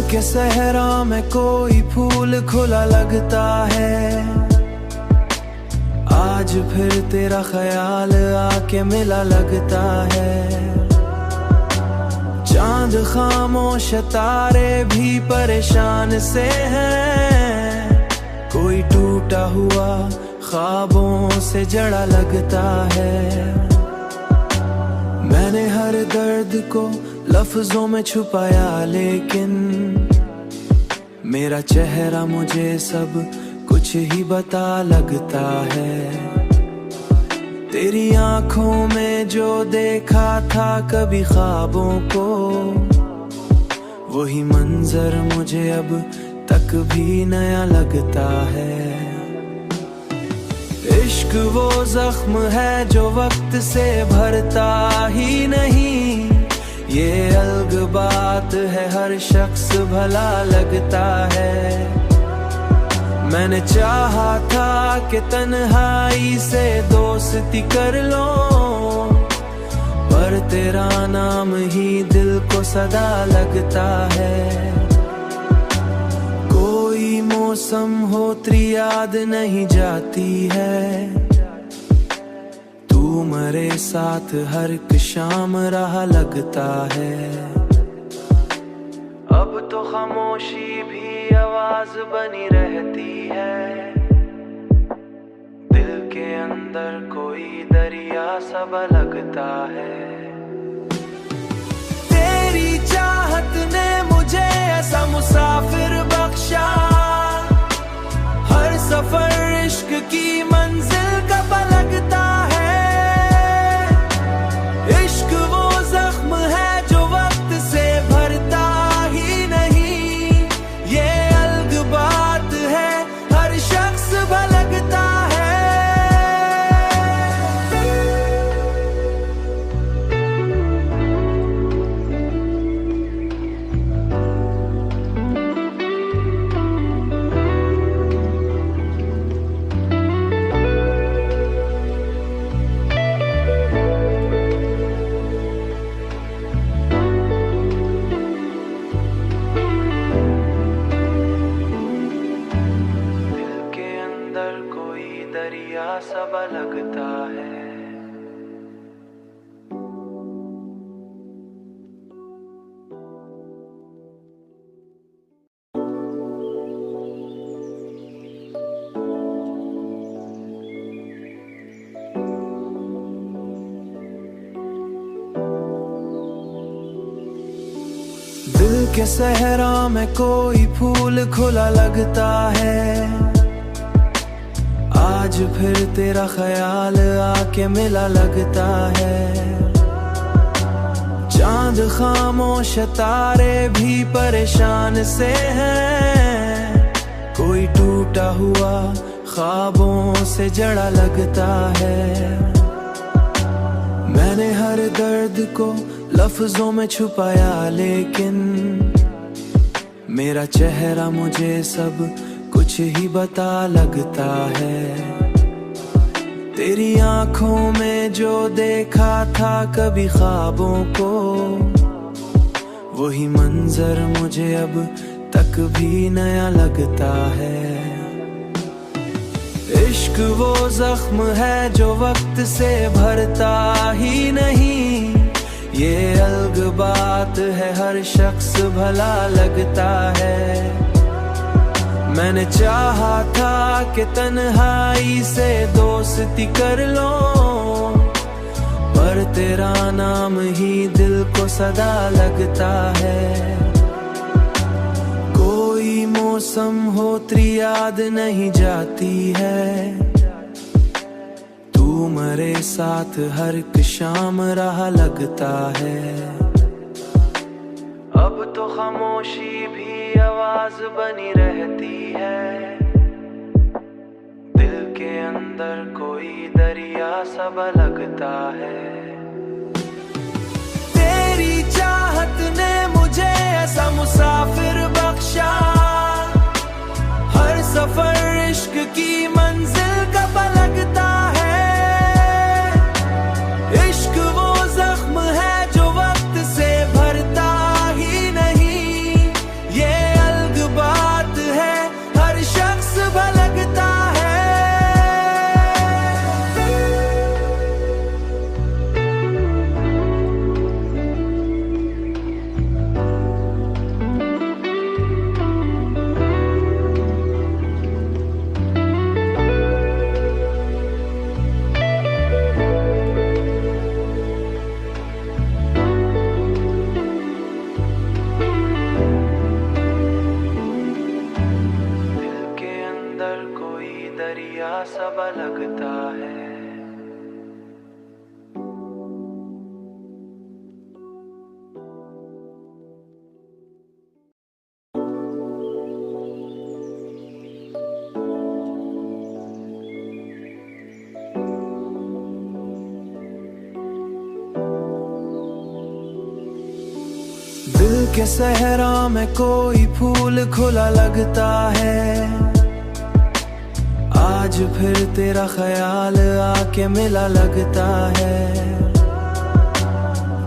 के सहरा में कोई फूल खुला लगता है, आज फिर तेरा ख्याल आके मिला लगता है। चांद खामोश तारे भी परेशान से हैं, कोई टूटा हुआ ख्वाबों से जड़ा लगता है। मैंने हर दर्द को लफ्जों में छुपाया, लेकिन मेरा चेहरा मुझे सब कुछ ही बता लगता है। तेरी आंखों में जो देखा था कभी ख्वाबों को, वही मंजर मुझे अब तक भी नया लगता है। इश्क वो जख्म है जो वक्त से भरता ही नहीं, ये अलग बात है हर शख्स भला लगता है। मैंने चाहा था कि तन्हाई से दोस्ती कर लो, पर तेरा नाम ही दिल को सदा लगता है। कोई मौसम होती याद नहीं जाती है, तू मेरे साथ हर एक शाम रहा लगता है। अब तो खामोशी भी आवाज बनी रहती है, दिल के अंदर कोई दरिया सा लगता है। तेरी चाहत ने मुझे ऐसा मुसाफिर बख्शा, हर सफर इश्क की मंजिल का पलटता है। इश्क वो जख्म है जो वक्त से भरता ही नहीं, ये अलग बात है हर शख्स भलगता है। दरिया सब लगता है। दिल के सहरा में कोई फूल खुला लगता है, आज फिर तेरा ख्याल आके मिला लगता है। चांद खामोश तारे भी परेशान से हैं, कोई टूटा हुआ ख्वाबों से जड़ा लगता है। मैंने हर दर्द को लफ्जों में छुपाया, लेकिन मेरा चेहरा मुझे सब कुछ ही बता लगता है। तेरी आंखों में जो देखा था कभी ख्वाबों को, वही मंजर मुझे अब तक भी नया लगता है। इश्क वो जख्म है जो वक्त से भरता ही नहीं, ये अलग बात है हर शख्स भला लगता है। मैंने चाहा था कि तन्हाई से दोस्ती कर लो, पर तेरा नाम ही दिल को सदा लगता है। कोई मौसम होती याद नहीं जाती है, तू मेरे साथ हर एक शाम रहा लगता है। अब तो खामोशी भी आवाज बनी रहती है, दिल के अंदर कोई दरिया सा लगता है। तेरी चाहत ने मुझे ऐसा मुसाफिर बख्शा, हर सफर इश्क की मंजिल का पलटता है। इश्क वो जख्म है जो वक्त से भरता ही नहीं, ये सा लगता है। दिल के सहरा में कोई फूल खुला लगता है, आज फिर तेरा ख्याल आके मिला लगता है।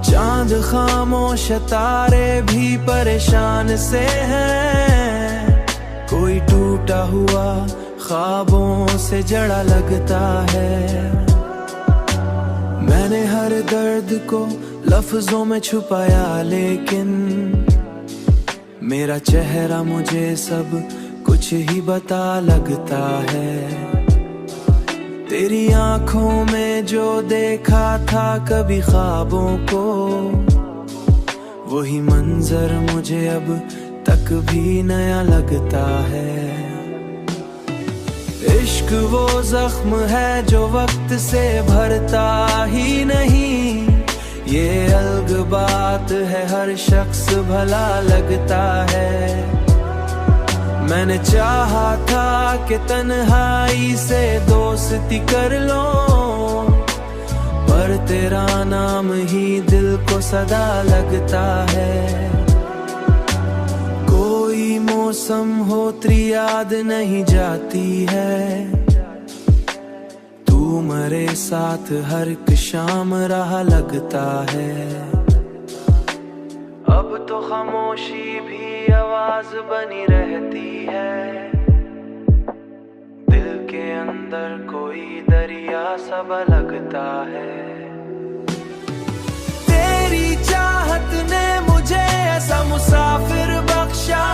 चांद खामोश तारे भी परेशान से हैं, कोई टूटा हुआ ख्वाबों से जड़ा लगता है। मैंने हर दर्द को लफ्जों में छुपाया, लेकिन मेरा चेहरा मुझे सब कुछ ही बता लगता है। तेरी आंखों में जो देखा था कभी ख्वाबों को, वही मंजर मुझे अब तक भी नया लगता है। इश्क वो जख्म है जो वक्त से भरता ही नहीं, ये अलग बात है हर शख्स भला लगता है। मैंने चाहा था कि तन्हाई से दोस्ती कर लो, पर तेरा नाम ही दिल को सदा लगता है। कोई मौसम हो याद नहीं जाती है, तू मेरे साथ हर एक शाम राह लगता है। अब तो खामोशी भी आवाज बनी रहती है, दिल के अंदर कोई दरिया सा लगता है। तेरी चाहत ने मुझे ऐसा मुसाफिर बख्शा,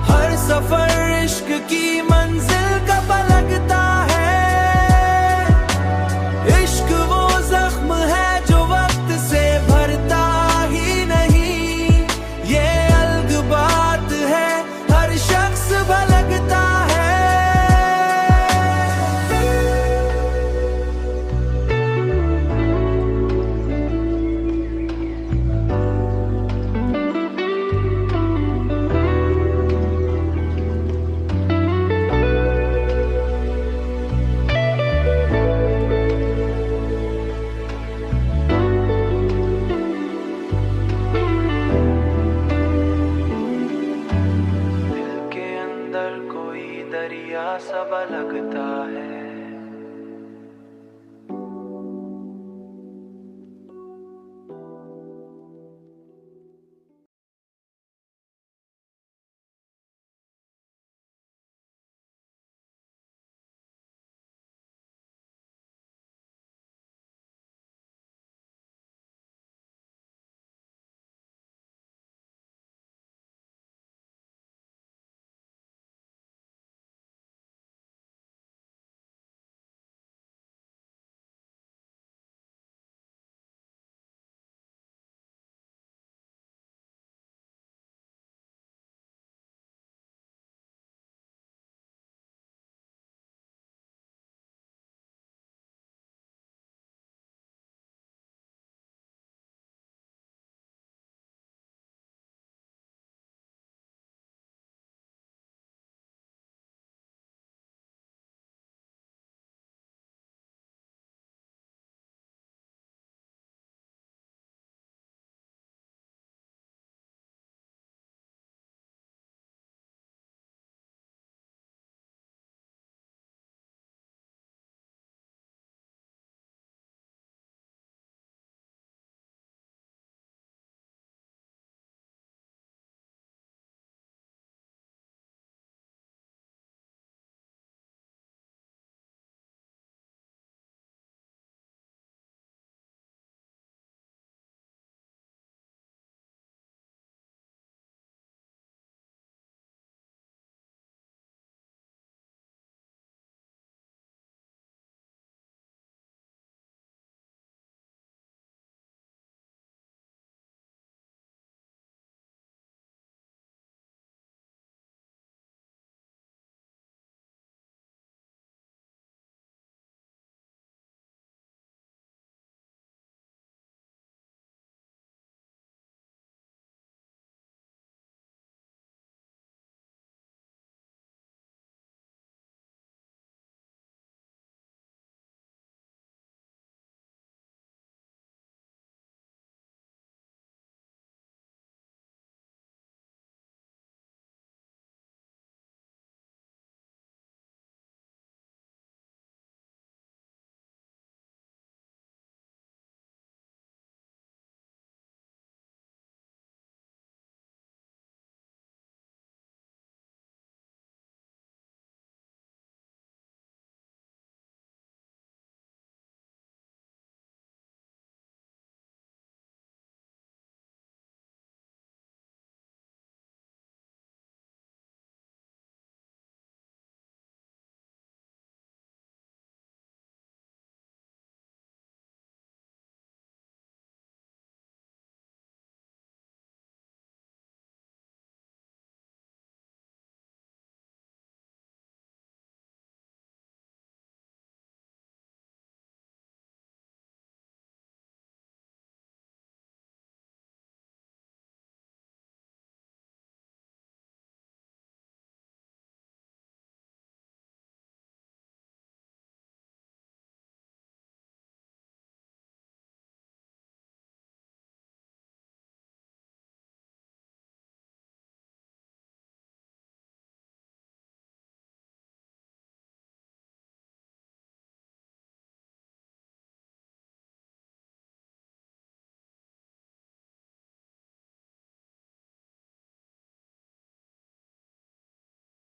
हर सफर इश्क की मंजिल का लगता है। इश्क वो जख्म है जो वक्त से भरता ही नहीं, ये अलग बात है हर शख्स भलगता है। दरिया सा लगता है।